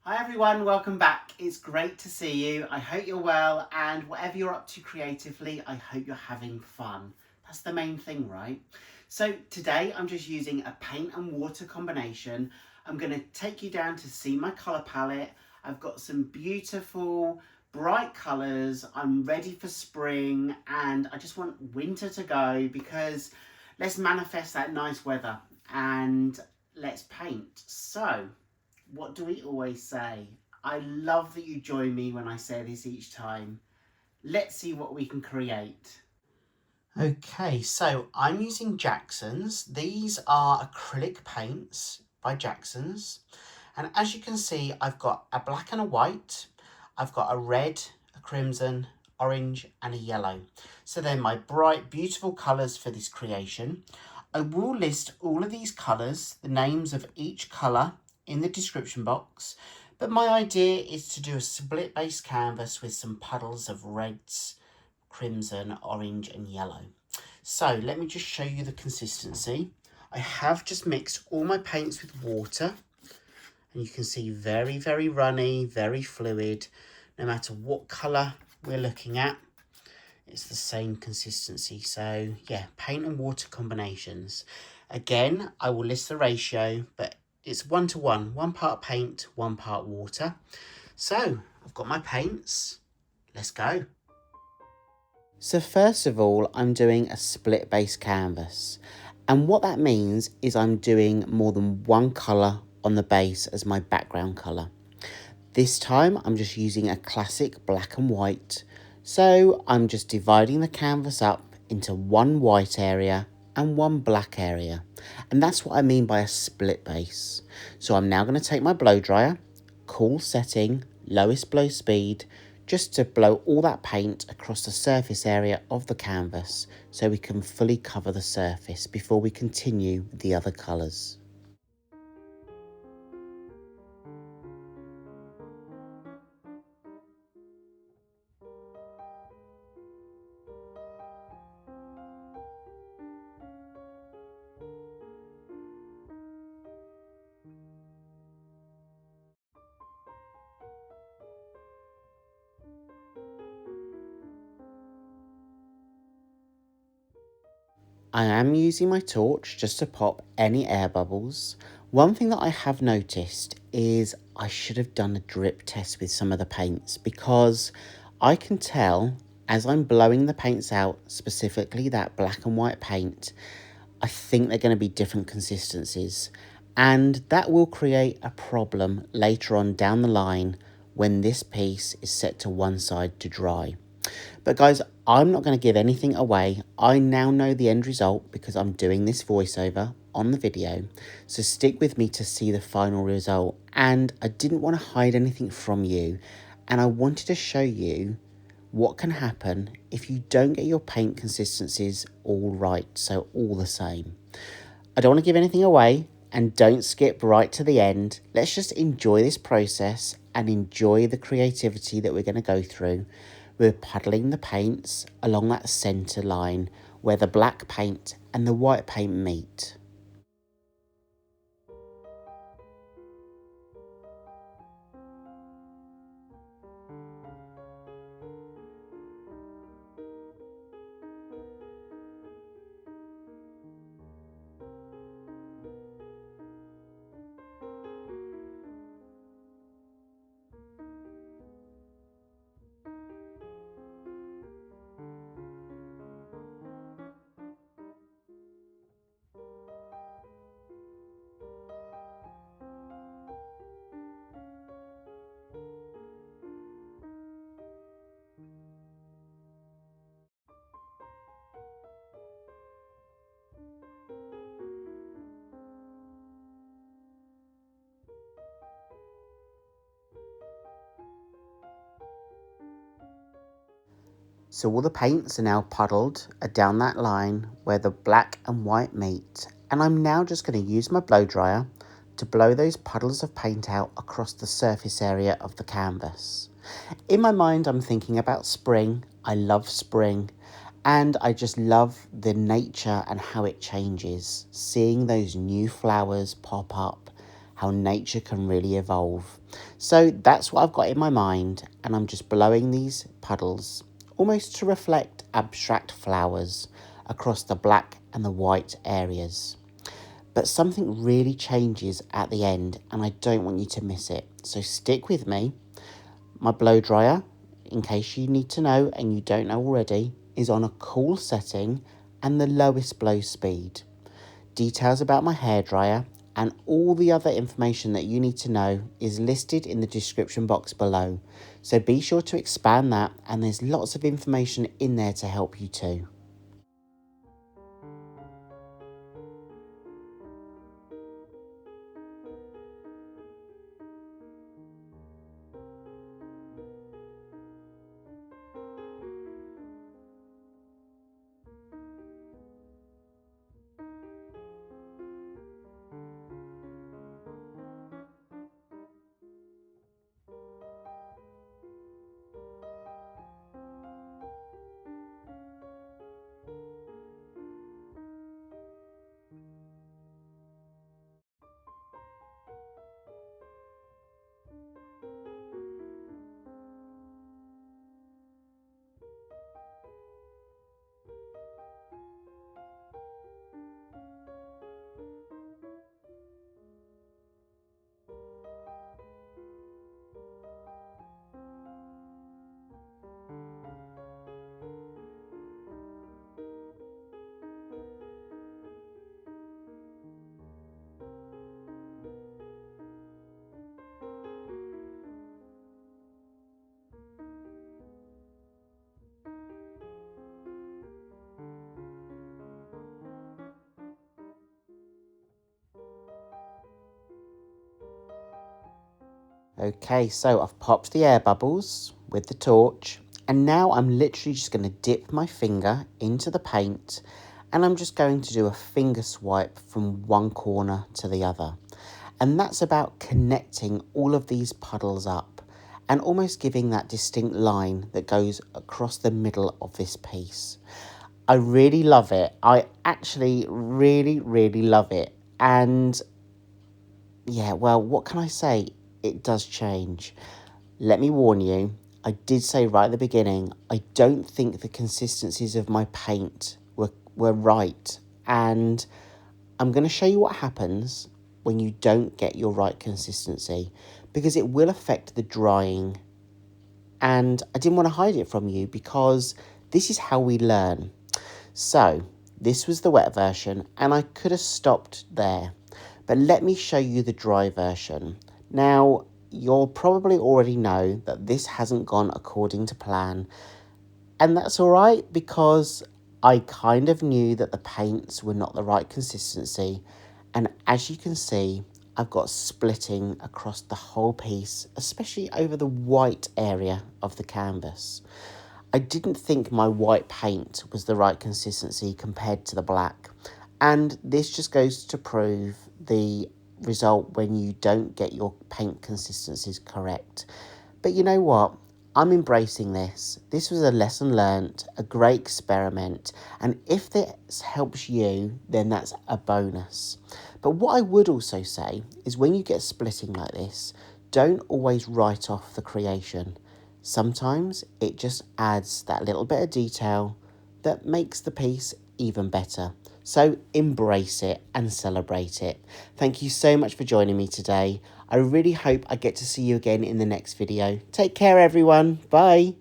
Hi everyone, welcome back. It's great to see you. I hope you're well, and whatever you're up to creatively, I hope you're having fun. That's the main thing, right? So today I'm just using a paint and water combination. I'm going to take you down to see my colour palette. I've got some beautiful bright colours. I'm ready for spring and I just want winter to go because let's manifest that nice weather and let's paint. So what do we always say? I love that you join me when I say this each time. Let's see what we can create. Okay, so I'm using Jackson's. These are acrylic paints by Jackson's. And as you can see, I've got a black and a white. I've got a red, a crimson, orange and a yellow. So they're my bright, beautiful colours for this creation. I will list all of these colours, the names of each colour in the description box. But my idea is to do a split base canvas with some puddles of reds, crimson, orange and yellow. So let me just show you the consistency. I have just mixed all my paints with water and you can see very runny, very fluid. No matter what colour we're looking at, it's the same consistency. So yeah, paint and water combinations. Again, I will list the ratio, but it's 1:1, 1 part paint, 1 part water. So I've got my paints, let's go. So first of all, I'm doing a split base canvas. And what that means is I'm doing more than one colour on the base as my background colour. This time I'm just using a classic black and white. So I'm just dividing the canvas up into one white area and one black area. And that's what I mean by a split base. So I'm now going to take my blow dryer, cool setting, lowest blow speed, just to blow all that paint across the surface area of the canvas so we can fully cover the surface before we continue with the other colours. I am using my torch just to pop any air bubbles. One thing that I have noticed is I should have done a drip test with some of the paints because I can tell as I'm blowing the paints out, specifically that black and white paint, I think they're going to be different consistencies. And that will create a problem later on down the line when this piece is set to one side to dry. But guys, I'm not going to give anything away. I now know the end result because I'm doing this voiceover on the video. So stick with me to see the final result. And I didn't want to hide anything from you. And I wanted to show you what can happen if you don't get your paint consistencies all right, so all the same. I don't want to give anything away and don't skip right to the end. Let's just enjoy this process and enjoy the creativity that we're going to go through. We're puddling the paints along that centre line where the black paint and the white paint meet. So all the paints are now puddled down that line where the black and white meet. And I'm now just going to use my blow dryer to blow those puddles of paint out across the surface area of the canvas. In my mind, I'm thinking about spring. I love spring. And I just love the nature and how it changes. Seeing those new flowers pop up, how nature can really evolve. So that's what I've got in my mind, and I'm just blowing these puddles, almost to reflect abstract flowers across the black and the white areas. But something really changes at the end, and I don't want you to miss it. So stick with me. My blow dryer, in case you need to know and you don't know already, is on a cool setting and the lowest blow speed. Details about my hairdryer and all the other information that you need to know is listed in the description box below. So be sure to expand that, and there's lots of information in there to help you too. Okay, so I've popped the air bubbles with the torch, and now I'm literally just going to dip my finger into the paint, and I'm just going to do a finger swipe from one corner to the other. And that's about connecting all of these puddles up and almost giving that distinct line that goes across the middle of this piece. I really love it. I actually really love it. And yeah, well, what can I say? It does change. Let me warn you, I did say right at the beginning, I don't think the consistencies of my paint were right. And I'm going to show you what happens when you don't get your right consistency, because it will affect the drying. And I didn't want to hide it from you because this is how we learn. So this was the wet version, and I could have stopped there. But let me show you the dry version. Now, you'll probably already know that this hasn't gone according to plan. And that's all right, because I kind of knew that the paints were not the right consistency. And as you can see, I've got splitting across the whole piece, especially over the white area of the canvas. I didn't think my white paint was the right consistency compared to the black. And this just goes to prove the result when you don't get your paint consistencies correct. But you know what? I'm embracing this. This was a lesson learnt, a great experiment. And if this helps you, then that's a bonus. But what I would also say is when you get splitting like this, don't always write off the creation. Sometimes it just adds that little bit of detail that makes the piece even better. So embrace it and celebrate it. Thank you so much for joining me today. I really hope I get to see you again in the next video. Take care, everyone. Bye.